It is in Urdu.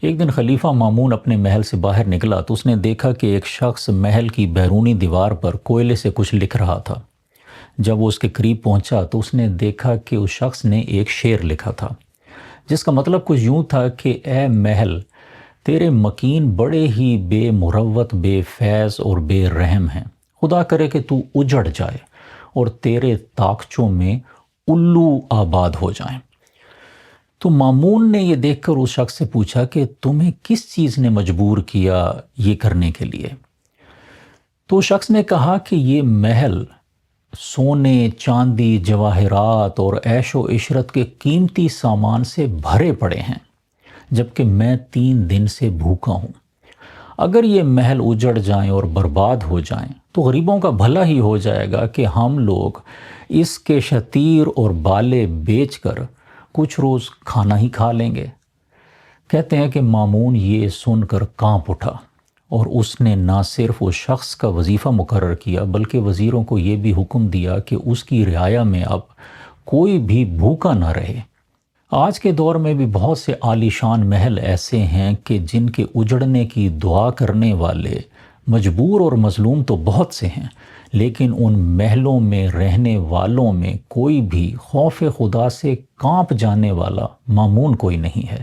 ایک دن خلیفہ مامون اپنے محل سے باہر نکلا تو اس نے دیکھا کہ ایک شخص محل کی بیرونی دیوار پر کوئلے سے کچھ لکھ رہا تھا۔ جب وہ اس کے قریب پہنچا تو اس نے دیکھا کہ اس شخص نے ایک شعر لکھا تھا، جس کا مطلب کچھ یوں تھا کہ اے محل، تیرے مکین بڑے ہی بے مروت، بے فیض اور بے رحم ہیں۔ خدا کرے کہ تو اجڑ جائے اور تیرے طاقچوں میں الو آباد ہو جائیں۔ تو مامون نے یہ دیکھ کر اس شخص سے پوچھا کہ تمہیں کس چیز نے مجبور کیا یہ کرنے کے لیے؟ تو شخص نے کہا کہ یہ محل سونے، چاندی، جواہرات اور عیش و عشرت کے قیمتی سامان سے بھرے پڑے ہیں، جبکہ میں 3 دن سے بھوکا ہوں۔ اگر یہ محل اجڑ جائیں اور برباد ہو جائیں تو غریبوں کا بھلا ہی ہو جائے گا کہ ہم لوگ اس کے شتیر اور بالے بیچ کر کچھ روز کھانا ہی کھا لیں گے۔ کہتے ہیں کہ مامون یہ سن کر کانپ اٹھا اور اس نے نہ صرف اس شخص کا وظیفہ مقرر کیا بلکہ وزیروں کو یہ بھی حکم دیا کہ اس کی رعایا میں اب کوئی بھی بھوکا نہ رہے۔ آج کے دور میں بھی بہت سے عالی شان محل ایسے ہیں کہ جن کے اجڑنے کی دعا کرنے والے مجبور اور مظلوم تو بہت سے ہیں، لیکن ان محلوں میں رہنے والوں میں کوئی بھی خوف خدا سے کانپ جانے والا مامون کوئی نہیں ہے۔